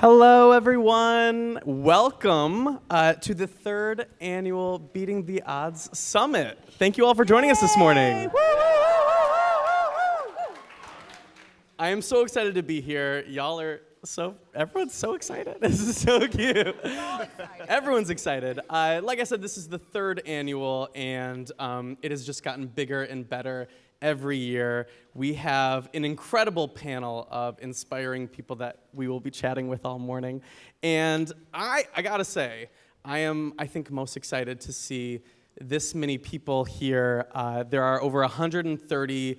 Hello, everyone. Welcome to the third annual Beating the Odds Summit. Thank you all for joining us this morning. I am so excited to be here. Everyone's so excited. This is so cute. Everyone's excited. Like I said, this is the third annual, and it has just gotten bigger and better every year. We have an incredible panel of inspiring people that we will be chatting with all morning. And I gotta say, I think, most excited to see this many people here. There are over 130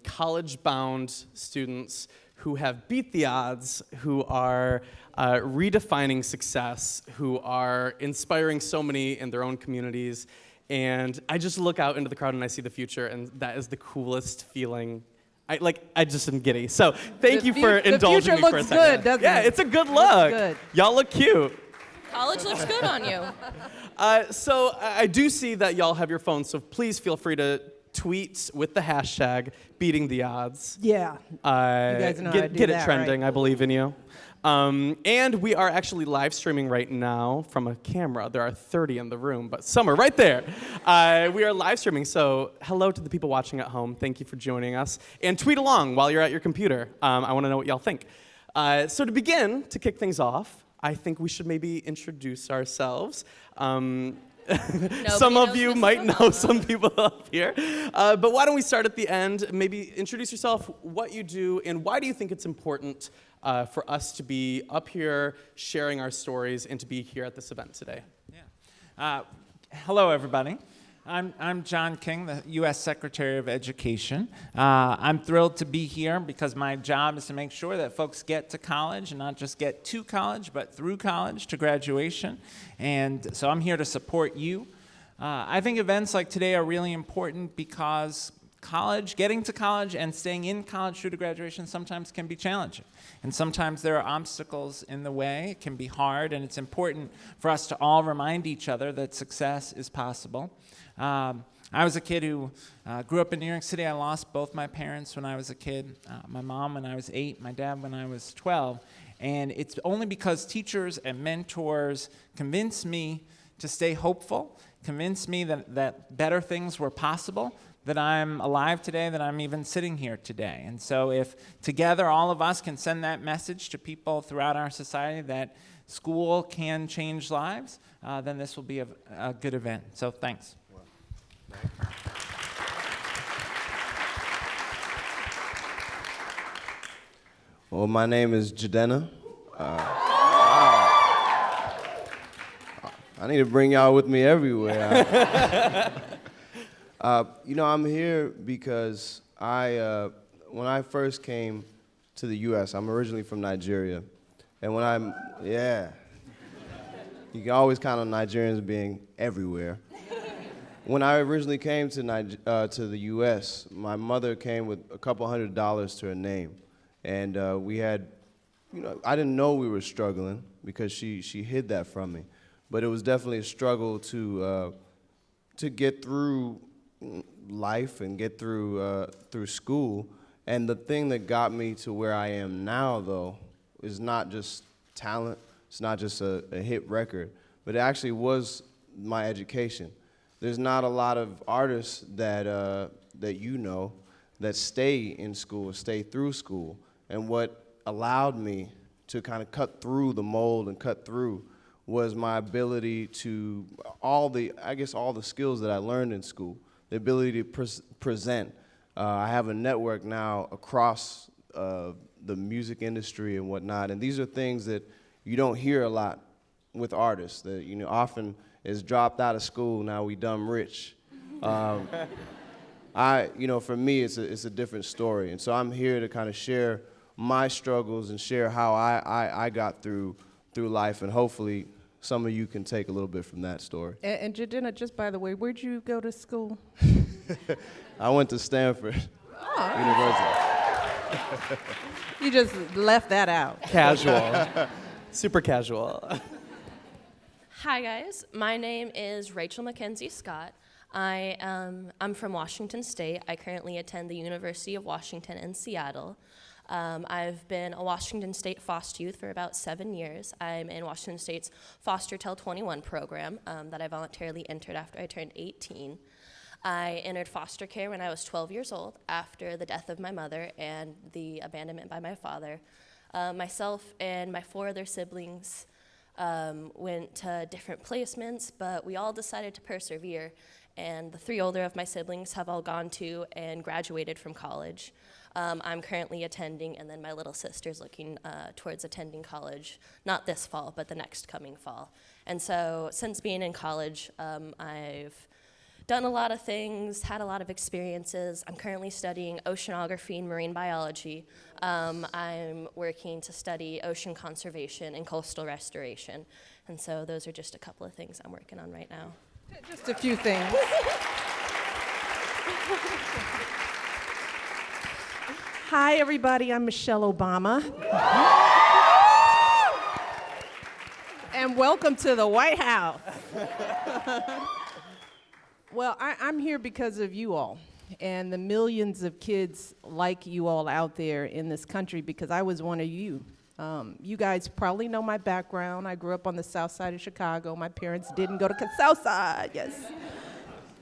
college-bound students who have beat the odds, who are redefining success, who are inspiring so many in their own communities. And I just look out into the crowd and I see the future, and that is the coolest feeling. I just am giddy. So thank you for indulging me for a second. The future looks good, doesn't it? Yeah, it's a good look. Good. Y'all look cute. College looks good on you. So I do see that y'all have your phones, so please feel free to tweet with the hashtag beating the odds. Yeah. You guys know how to do get it that, trending. right? I believe in you. And we are actually live streaming right now from a camera. There are 30 in the room, but some are right there. We are live streaming, so hello to the people watching at home. Thank you for joining us. And tweet along while you're at your computer. I want to know what y'all think. So to begin, to kick things off, I think we should maybe introduce ourselves. Some of you might know some people up here. But why don't we start at the end? Maybe introduce yourself, what you do, and why do you think it's important for us to be up here sharing our stories and to be here at this event today? Yeah. Hello, everybody. I'm John King, the U.S. Secretary of Education. I'm thrilled to be here because my job is to make sure that folks get to college and not just get to college, but through college to graduation. And so I'm here to support you. I think events like today are really important because getting to college and staying in college through to graduation sometimes can be challenging. And sometimes there are obstacles in the way. It can be hard, and it's important for us to all remind each other that success is possible. I was a kid who grew up in New York City. I lost both my parents when I was a kid, my mom when I was 8, my dad when I was 12. And it's only because teachers and mentors convinced me to stay hopeful, convinced me that better things were possible, that I'm alive today, that I'm even sitting here today. And so if together all of us can send that message to people throughout our society that school can change lives, then this will be a good event. So thanks. Well, my name is Jadena. I need to bring y'all with me everywhere. I'm here because when I first came to the U.S., I'm originally from Nigeria, and you can always count on Nigerians being everywhere. When I originally came to the U.S., my mother came with a couple $100 to her name, and I didn't know we were struggling because she hid that from me, but it was definitely a struggle to get through life and get through school. And the thing that got me to where I am now, though, is not just talent. It's not just a hit record, but it actually was my education. There's not a lot of artists that that stay in school, stay through school. And what allowed me to kind of cut through the mold and cut through was my ability to all the skills that I learned in school, the ability to present. I have a network now across the music industry and whatnot, and these are things that you don't hear a lot with artists. That often is dropped out of school, now we dumb rich. For me, it's a different story, and so I'm here to kind of share my struggles and share how I got through life, and hopefully some of you can take a little bit from that story. And Jadena, just by the way, where'd you go to school? I went to Stanford University. You just left that out. Casual. Super casual. Hi, guys. My name is Rachel Mackenzie Scott. I'm from Washington State. I currently attend the University of Washington in Seattle. I've been a Washington State foster youth for about 7 years. I'm in Washington State's Foster Till 21 program that I voluntarily entered after I turned 18. I entered foster care when I was 12 years old after the death of my mother and the abandonment by my father. Myself and my 4 other siblings went to different placements, but we all decided to persevere, and the 3 older of my siblings have all gone to and graduated from college. I'm currently attending, and then my little sister's looking towards attending college, not this fall, but the next coming fall. And so since being in college, I've done a lot of things, had a lot of experiences. I'm currently studying oceanography and marine biology. I'm working to study ocean conservation and coastal restoration. And so those are just a couple of things I'm working on right now. Just a few things. Hi, everybody. I'm Michelle Obama. And welcome to the White House. Well, I'm here because of you all and the millions of kids like you all out there in this country, because I was one of you. You guys probably know my background. I grew up on the south side of Chicago. My parents didn't go to south side, yes.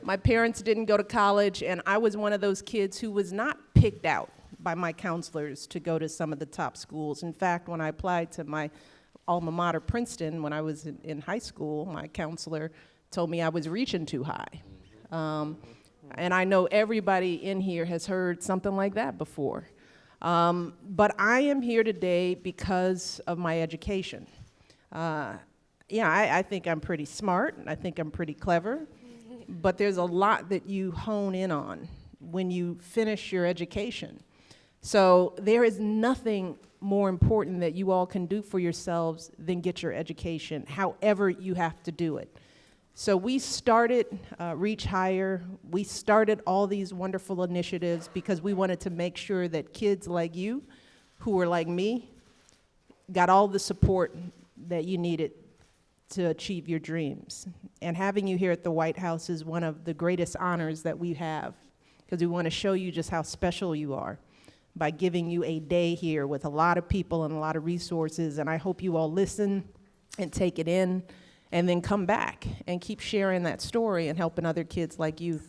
My parents didn't go to college, and I was one of those kids who was not picked out by my counselors to go to some of the top schools. In fact, when I applied to my alma mater, Princeton, when I was in high school, my counselor told me I was reaching too high. And I know everybody in here has heard something like that before. But I am here today because of my education. I think I'm pretty smart, and I think I'm pretty clever, but there's a lot that you hone in on when you finish your education. So there is nothing more important that you all can do for yourselves than get your education, however you have to do it. So we started Reach Higher. We started all these wonderful initiatives because we wanted to make sure that kids like you, who were like me, got all the support that you needed to achieve your dreams. And having you here at the White House is one of the greatest honors that we have, because we want to show you just how special you are by giving you a day here with a lot of people and a lot of resources. And I hope you all listen and take it in, and then come back and keep sharing that story and helping other kids like you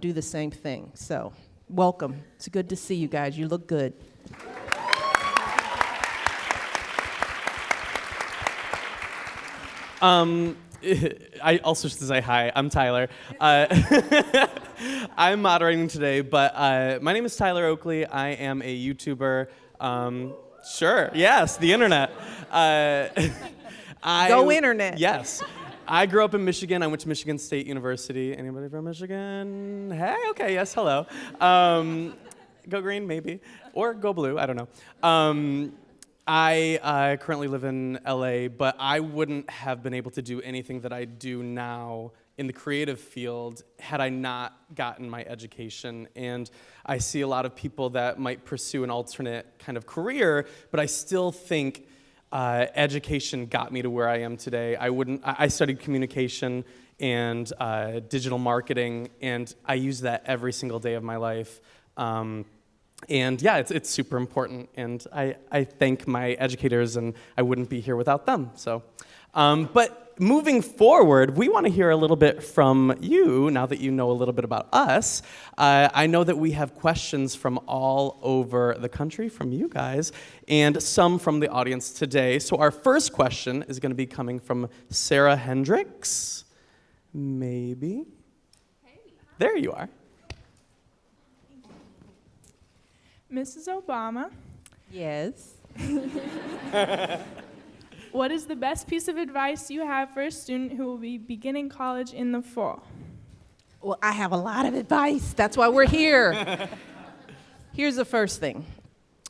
do the same thing. So, welcome. It's good to see you guys. You look good. I also should say hi. I'm Tyler. I'm moderating today, but my name is Tyler Oakley. I am a YouTuber. Sure, yes, the internet. Go internet. Yes. I grew up in Michigan. I went to Michigan State University. Anybody from Michigan? Hey, okay, yes, hello. Go green, maybe. Or go blue, I don't know. I currently live in LA, but I wouldn't have been able to do anything that I do now in the creative field had I not gotten my education. And I see a lot of people that might pursue an alternate kind of career, but I still think education got me to where I am today. I studied communication and digital marketing, and I use that every single day of my life. And yeah, it's super important, and I thank my educators, and I wouldn't be here without them. So, but moving forward, we want to hear a little bit from you, now that you know a little bit about us. I know that we have questions from all over the country, from you guys, and some from the audience today. So our first question is going to be coming from Sarah Hendricks. Maybe. There you are. Mrs. Obama, Yes. what is the best piece of advice you have for a student who will be beginning college in the fall? Well, I have a lot of advice. That's why we're here. Here's the first thing.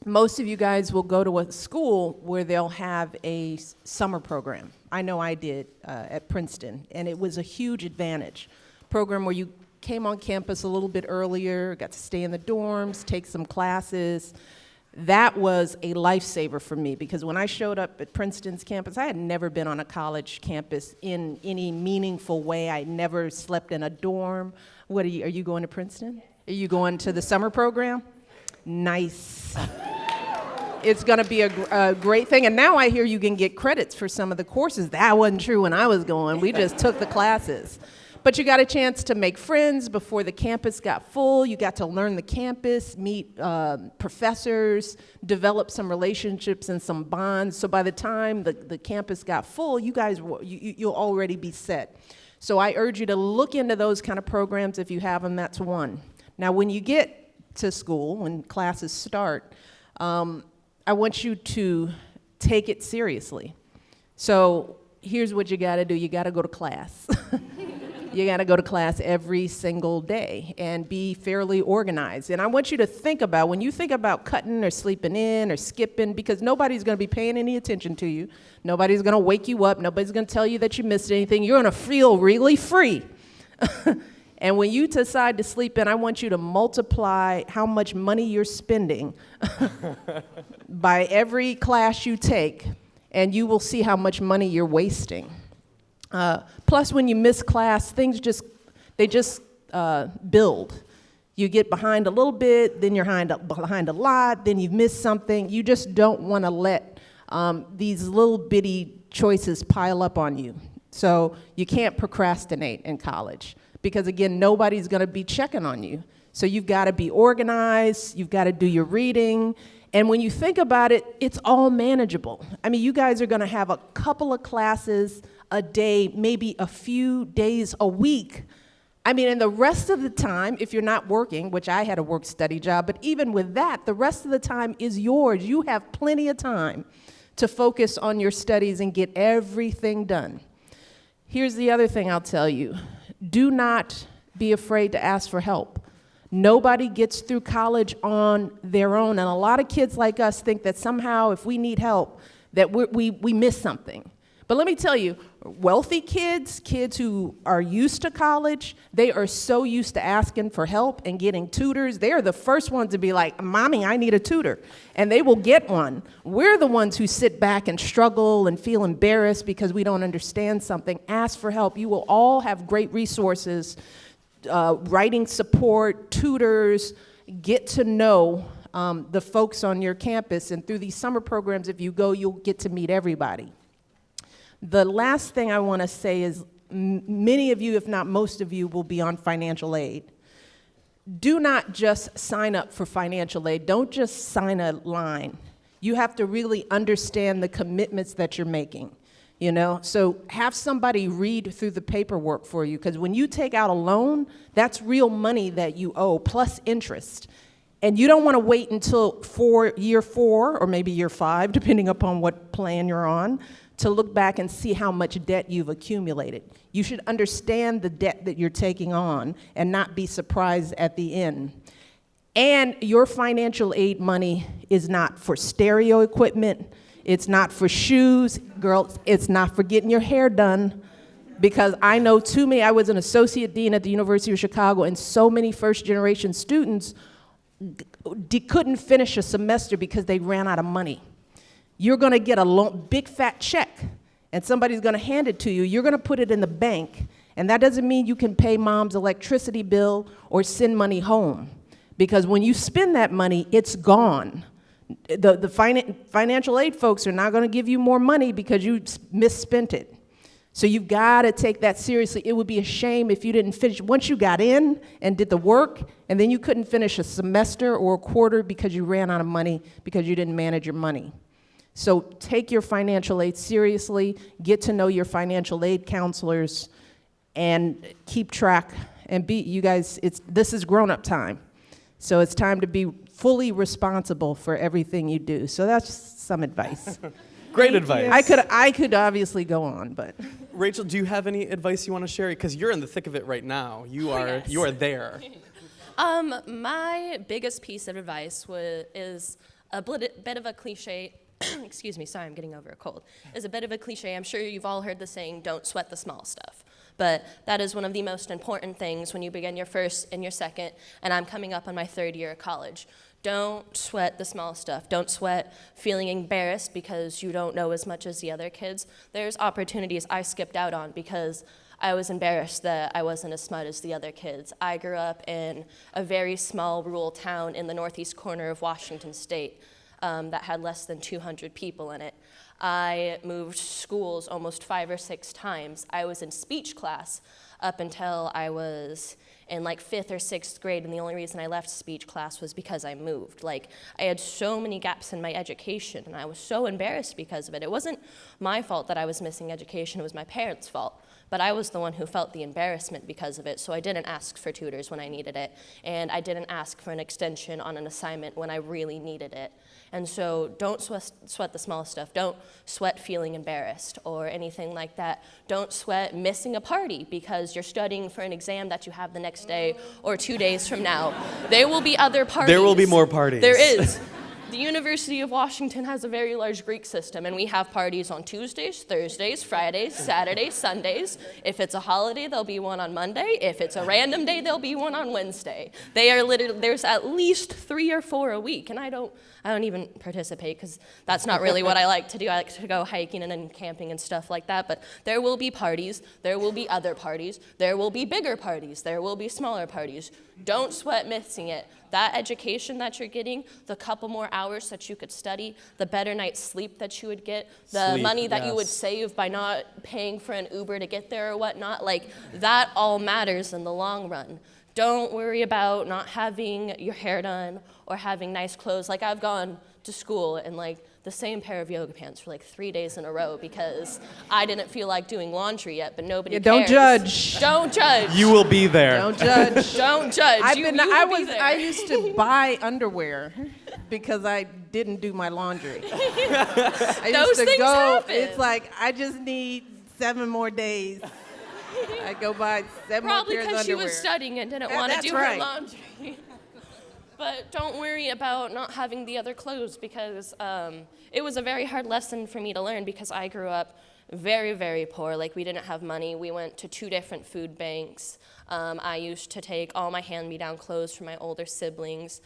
Most of you guys will go to a school where they'll have a summer program. I know I did at Princeton, and it was a huge advantage. Program where you came on campus a little bit earlier, got to stay in the dorms, take some classes. That was a lifesaver for me, because when I showed up at Princeton's campus, I had never been on a college campus in any meaningful way. I never slept in a dorm. What are you going to Princeton? Are you going to the summer program? Nice. It's going to be a great thing. And now I hear you can get credits for some of the courses. That wasn't true when I was going. We just took the classes. But you got a chance to make friends before the campus got full. You got to learn the campus, meet professors, develop some relationships and some bonds. So by the time the campus got full, you guys, you'll already be set. So I urge you to look into those kind of programs if you have them. That's one. Now, when you get to school, when classes start, I want you to take it seriously. So here's what you got to do. You got to go to class. You got to go to class every single day and be fairly organized. And I want you to think about, when you think about cutting or sleeping in or skipping, because nobody's going to be paying any attention to you. Nobody's going to wake you up. Nobody's going to tell you that you missed anything. You're going to feel really free. And when you decide to sleep in, I want you to multiply how much money you're spending by every class you take, and you will see how much money you're wasting. Plus, when you miss class, things just build. You get behind a little bit, then you're behind a lot, then you've missed something. You just don't want to let these little bitty choices pile up on you. So you can't procrastinate in college because, again, nobody's going to be checking on you. So you've got to be organized. You've got to do your reading. And when you think about it, it's all manageable. I mean, you guys are going to have a couple of classes a day, maybe a few days a week. I mean, and the rest of the time, if you're not working, which I had a work-study job, but even with that, the rest of the time is yours. You have plenty of time to focus on your studies and get everything done. Here's the other thing I'll tell you. Do not be afraid to ask for help. Nobody gets through college on their own, and a lot of kids like us think that somehow if we need help, that we miss something. But let me tell you, wealthy kids who are used to college, they are so used to asking for help and getting tutors. They are the first ones to be like, Mommy, I need a tutor. And they will get one. We're the ones who sit back and struggle and feel embarrassed because we don't understand something. Ask for help. You will all have great resources, writing support, tutors. Get to know the folks on your campus. And through these summer programs, if you go, you'll get to meet everybody. The last thing I want to say is many of you, if not most of you, will be on financial aid. Do not just sign up for financial aid. Don't just sign a line. You have to really understand the commitments that you're making, you know? So have somebody read through the paperwork for you, because when you take out a loan, that's real money that you owe, plus interest. And you don't want to wait until year 4 or maybe year 5, depending upon what plan you're on, to look back and see how much debt you've accumulated. You should understand the debt that you're taking on and not be surprised at the end. And your financial aid money is not for stereo equipment. It's not for shoes. Girls, it's not for getting your hair done. Because I know too many, I was an associate dean at the University of Chicago, and so many first-generation students couldn't finish a semester because they ran out of money. You're going to get a big fat check, and somebody's going to hand it to you. You're going to put it in the bank, and that doesn't mean you can pay mom's electricity bill or send money home, because when you spend that money, it's gone. The financial aid folks are not going to give you more money because you misspent it. So you've got to take that seriously. It would be a shame if you didn't finish. Once you got in and did the work, and then you couldn't finish a semester or a quarter because you ran out of money because you didn't manage your money. So take your financial aid seriously, get to know your financial aid counselors, and keep track. And you guys, this is grown-up time. So it's time to be fully responsible for everything you do. So that's some advice. Great advice. I could obviously go on, but. Rachel, do you have any advice you want to share? Because you're in the thick of it right now. You are there. My biggest piece of advice is a bit of a cliche. Excuse me, sorry, I'm getting over a cold. Is a bit of a cliche. I'm sure you've all heard the saying, don't sweat the small stuff. But that is one of the most important things when you begin your first and your second, and I'm coming up on my 3rd year of college. Don't sweat the small stuff. Don't sweat feeling embarrassed because you don't know as much as the other kids. There's opportunities I skipped out on because I was embarrassed that I wasn't as smart as the other kids. I grew up in a very small rural town in the northeast corner of Washington State. that had less than 200 people in it. I moved schools almost 5 or 6 times. I was in speech class up until I was in like 5th or 6th grade, and the only reason I left speech class was because I moved. Like, I had so many gaps in my education, and I was so embarrassed because of it. It wasn't my fault that I was missing education, it was my parents' fault. But I was the one who felt the embarrassment because of it, so I didn't ask for tutors when I needed it, and I didn't ask for an extension on an assignment when I really needed it. And so don't sweat the small stuff. Don't sweat feeling embarrassed or anything like that. Don't sweat missing a party because you're studying for an exam that you have the next day or 2 days from now. There will be other parties. There will be more parties. There is. The University of Washington has a very large Greek system, and we have parties on Tuesdays, Thursdays, Fridays, Saturdays, Sundays. If it's a holiday, there'll be one on Monday. If it's a random day, there'll be one on Wednesday. They are literally, there's at least 3 or 4 a week, and I don't even participate because that's not really what I like to do. I like to go hiking and camping and stuff like that, but there will be parties, there will be other parties, there will be bigger parties, there will be smaller parties. Don't sweat missing it. That education that you're getting, the couple more hours that you could study, the better night's sleep that you would get, the money that you would save by not paying for an Uber to get there or whatnot, like that all matters in the long run. Don't worry about not having your hair done or having nice clothes. Like, I've gone to school in like the same pair of yoga pants for like 3 days in a row because I didn't feel like doing laundry yet, but nobody cares. Don't judge. Don't judge. You will be there. Don't judge. Don't judge. I used to buy underwear because I didn't do my laundry. Those things happen. It's like, I just need 7 more days. I go buy 7 Probably more pairs of because she underwear. was studying and didn't Yeah, want to that's do right. her laundry. But don't worry about not having the other clothes because it was a very hard lesson for me to learn because I grew up very, very poor. Like, we didn't have money. We went to 2 different food banks. I used to take all my hand-me-down clothes from my older siblings.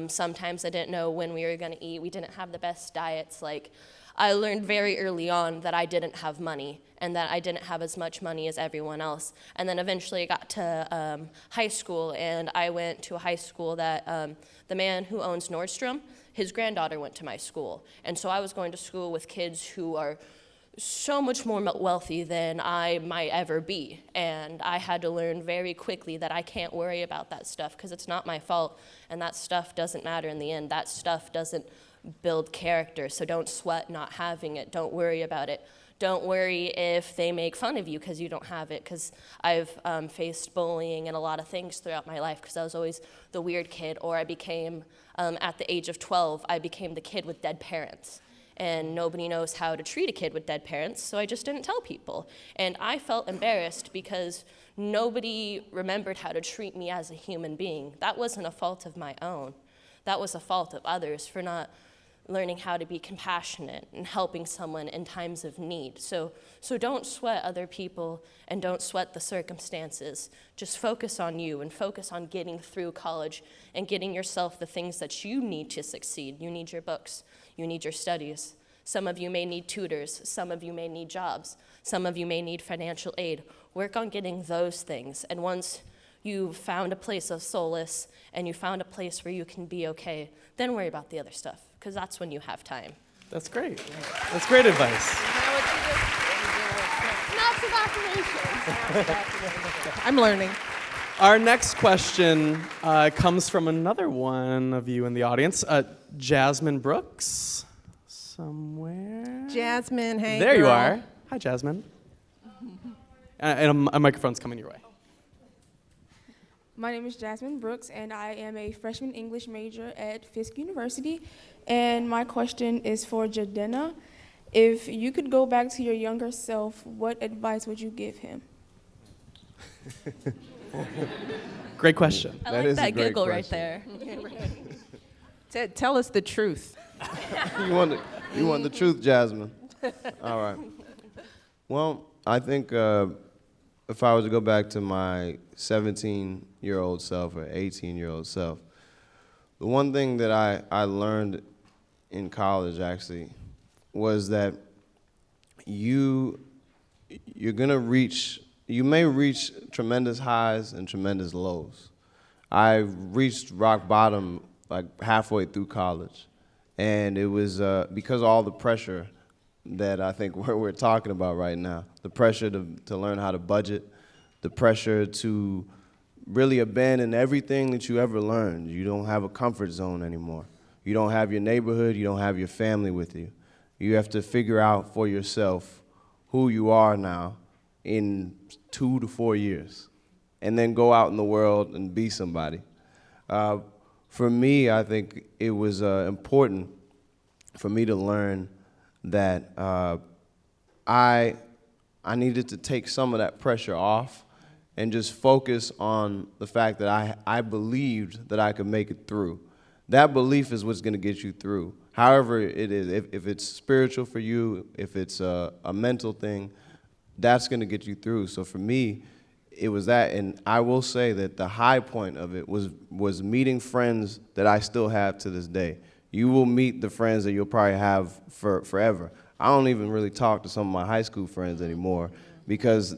Sometimes I didn't know when we were going to eat. We didn't have the best diets. Like, I learned very early on that I didn't have money and that I didn't have as much money as everyone else. And then eventually I got to high school, and I went to a high school that the man who owns Nordstrom, his granddaughter went to my school. And so I was going to school with kids who are so much more wealthy than I might ever be. And I had to learn very quickly that I can't worry about that stuff because it's not my fault, and that stuff doesn't matter in the end. That stuff doesn't build character, so don't sweat not having it. Don't worry about it. Don't worry if they make fun of you because you don't have it, because I've faced bullying and a lot of things throughout my life because I was always the weird kid, or I became, at the age of 12, I became the kid with dead parents. And nobody knows how to treat a kid with dead parents, so I just didn't tell people. And I felt embarrassed because nobody remembered how to treat me as a human being. That wasn't a fault of my own. That was a fault of others for not learning how to be compassionate and helping someone in times of need. So don't sweat other people and don't sweat the circumstances. Just focus on you and focus on getting through college and getting yourself the things that you need to succeed. You need your books. You need your studies. Some of you may need tutors. Some of you may need jobs. Some of you may need financial aid. Work on getting those things. And once you've found a place of solace and you found a place where you can be okay, then worry about the other stuff, because that's when you have time. That's great. That's great advice. Lots of affirmations. I'm learning. Our next question comes from another one of you in the audience, Jasmine Brooks. Somewhere. Jasmine, hey, There you girl. are. Hi, Jasmine. And a microphone's coming your way. My name is Jasmine Brooks, and I am a freshman English major at Fisk University. And my question is for Jadena. If you could go back to your younger self, what advice would you give him? Great question. I That like is a that great giggle right question. there. Tell us the truth. You want the truth, Jasmine? All right. Well, I think if I was to go back to my 17-year-old self or 18-year-old self, the one thing that I learned in college actually was that you may reach tremendous highs and tremendous lows. I reached rock bottom like halfway through college, And it was because of all the pressure that I think we're talking about right now. The pressure to learn how to budget, the pressure to really abandon everything that you ever learned. You don't have a comfort zone anymore. You don't have your neighborhood, you don't have your family with you. You have to figure out for yourself who you are now in 2 to 4 years, and then go out in the world and be somebody. For me, I think it was important for me to learn that I needed to take some of that pressure off and just focus on the fact that I believed that I could make it through. That belief is what's going to get you through. However it is, if it's spiritual for you, if it's a mental thing, that's going to get you through. So for me, it was that, and I will say that the high point of it was meeting friends that I still have to this day. You will meet the friends that you'll probably have forever. I don't even really talk to some of my high school friends anymore because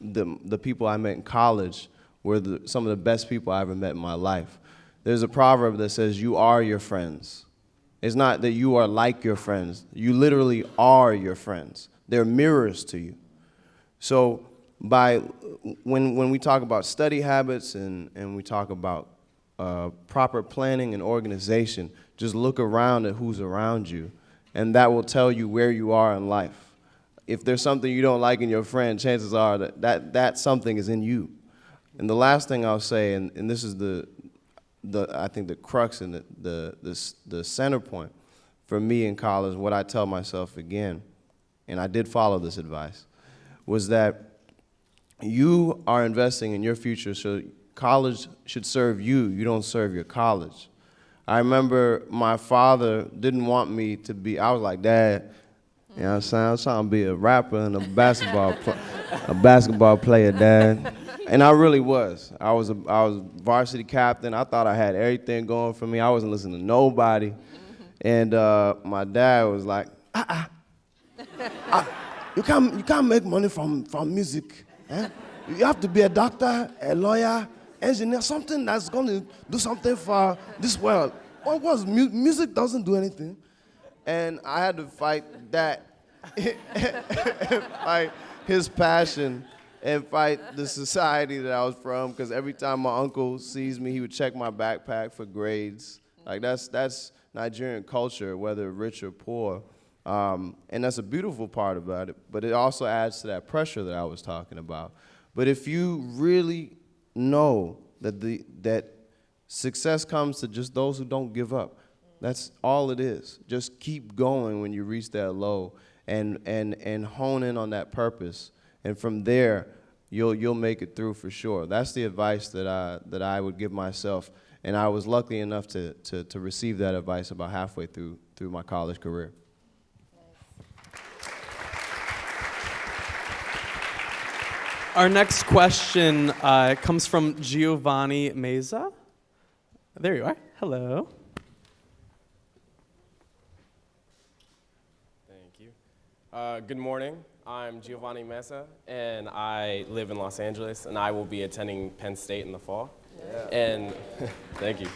the people I met in college were some of the best people I ever met in my life. There's a proverb that says, you are your friends. It's not that you are like your friends. You literally are your friends. They're mirrors to you. So when we talk about study habits and we talk about proper planning and organization, just look around at who's around you, and that will tell you where you are in life. If there's something you don't like in your friend, chances are that something is in you. And the last thing I'll say, and this is I think the crux and the center point for me in college, what I tell myself again, and I did follow this advice, was that you are investing in your future, so college should serve you. You don't serve your college. I remember my father didn't want me to be, I was like, Dad, you know what I'm saying? I was trying to be a rapper and a basketball player, Dad. And I really was. I was varsity captain. I thought I had everything going for me. I wasn't listening to nobody. And my dad was like, you can't make money from music. Eh? You have to be a doctor, a lawyer, engineer, something that's going to do something for this world. What was music doesn't do anything. And I had to fight that, fight his passion and fight the society that I was from, because every time my uncle sees me, he would check my backpack for grades. Like that's Nigerian culture, whether rich or poor. And that's a beautiful part about it, but it also adds to that pressure that I was talking about. But if you really know that success comes to just those who don't give up, that's all it is. Just keep going when you reach that low and hone in on that purpose. And from there, you'll make it through for sure. That's the advice that I would give myself. And I was lucky enough to receive that advice about halfway through my college career. Our next question comes from Giovanni Meza. There you are. Hello. Thank you. Good morning. I'm Giovanni Meza, and I live in Los Angeles, and I will be attending Penn State in the fall. Yeah. And thank you.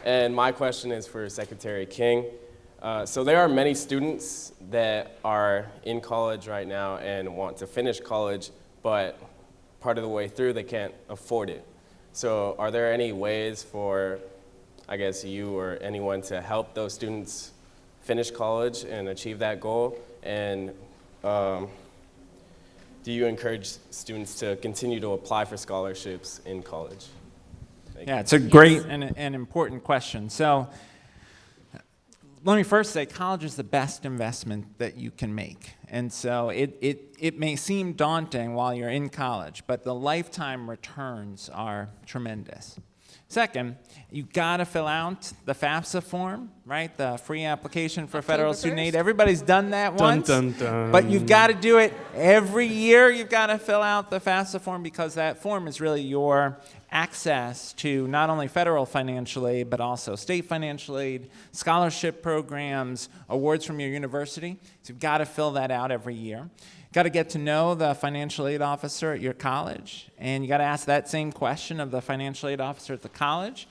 And my question is for Secretary King. So there are many students that are in college right now and want to finish college, but part of the way through they can't afford it. So are there any ways for, I guess, you or anyone to help those students finish college and achieve that goal? And do you encourage students to continue to apply for scholarships in college? Yeah, it's a great and important question. So let me first say college is the best investment that you can make. And so it may seem daunting while you're in college, but the lifetime returns are tremendous. Second, you gotta fill out the FAFSA form, right? The free application for federal student aid. Everybody's done that once, Dun, dun, dun. but you've gotta do it every year. You've gotta fill out the FAFSA form because that form is really your access to not only federal financial aid, but also state financial aid, scholarship programs, awards from your university. So you've gotta fill that out every year. Got to get to know the financial aid officer at your college, and you got to ask that same question of the financial aid officer at the college.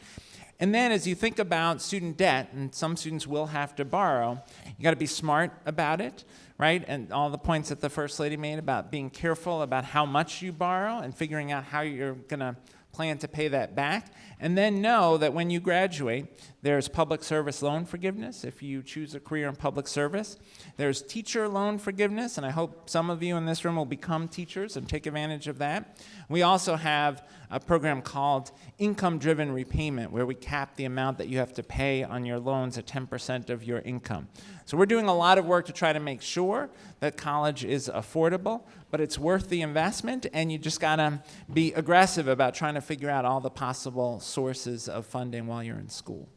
And then as you think about student debt, and some students will have to borrow, you got to be smart about it, right? And all the points that the First Lady made about being careful about how much you borrow and figuring out how you're going to plan to pay that back. And then know that when you graduate, there's public service loan forgiveness if you choose a career in public service. There's teacher loan forgiveness, and I hope some of you in this room will become teachers and take advantage of that. We also have a program called income-driven repayment, where we cap the amount that you have to pay on your loans at 10% of your income. So we're doing a lot of work to try to make sure that college is affordable, but it's worth the investment, and you just gotta be aggressive about trying to figure out all the possible sources of funding while you're in school.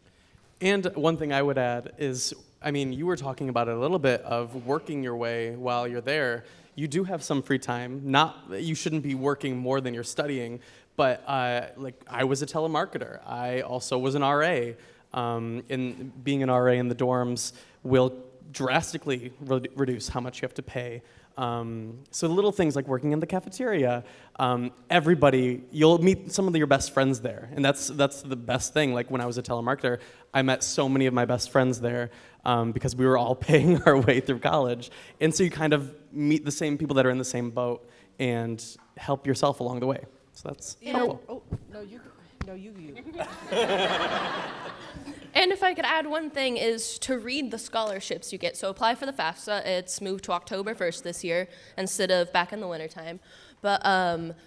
And one thing I would add is, I mean, you were talking about it a little bit of working your way while you're there. You do have some free time. You shouldn't be working more than you're studying, but like I was a telemarketer. I also was an RA. And being an RA in the dorms will drastically reduce how much you have to pay. So little things like working in the cafeteria, you'll meet some of your best friends there, and that's the best thing. Like when I was a telemarketer, I met so many of my best friends there because we were all paying our way through college, and so you kind of meet the same people that are in the same boat and help yourself along the way. So that's helpful. You. And if I could add one thing is to read the scholarships you get. So apply for the FAFSA. It's moved to October 1st this year instead of back in the wintertime. But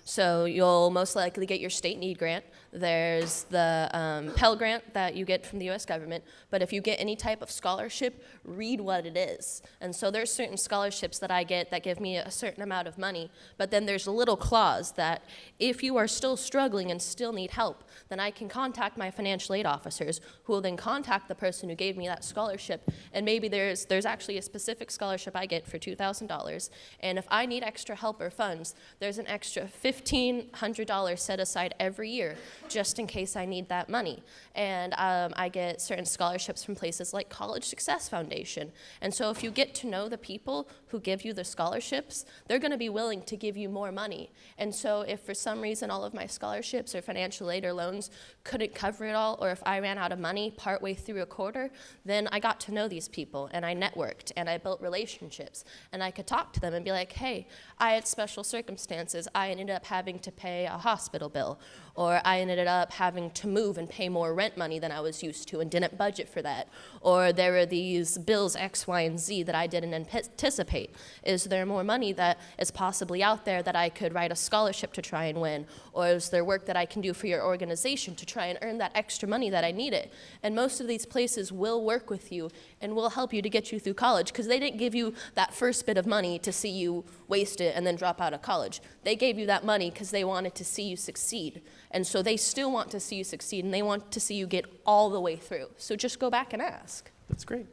so you'll most likely get your state need grant. There's the Pell Grant that you get from the U.S. government. But if you get any type of scholarship, read what it is. And so there's certain scholarships that I get that give me a certain amount of money. But then there's a little clause that if you are still struggling and still need help, then I can contact my financial aid officers, who will then contact the person who gave me that scholarship. And maybe there's actually a specific scholarship I get for $2,000. And if I need extra help or funds, there's an extra $1,500 set aside every year just in case I need that money. And I get certain scholarships from places like College Success Foundation. And so if you get to know the people who give you the scholarships, they're going to be willing to give you more money. And so if for some reason all of my scholarships or financial aid or loans couldn't cover it all, or if I ran out of money partway through a quarter, then I got to know these people and I networked and I built relationships and I could talk to them and be like, hey, I had special circumstances. I ended up having to pay a hospital bill, or I ended up having to move and pay more rent money than I was used to and didn't budget for that. Or there were these bills X, Y, and Z that I didn't anticipate. Is there more money that is possibly out there that I could write a scholarship to try and win? Or is there work that I can do for your organization to try and earn that extra money that I needed? And most of these places will work with you and will help you to get you through college, because they didn't give you that first bit of money to see you waste it and then drop out of college. They gave you that money because they wanted to see you succeed. And so they still want to see you succeed, and they want to see you get all the way through. So just go back and ask. That's great.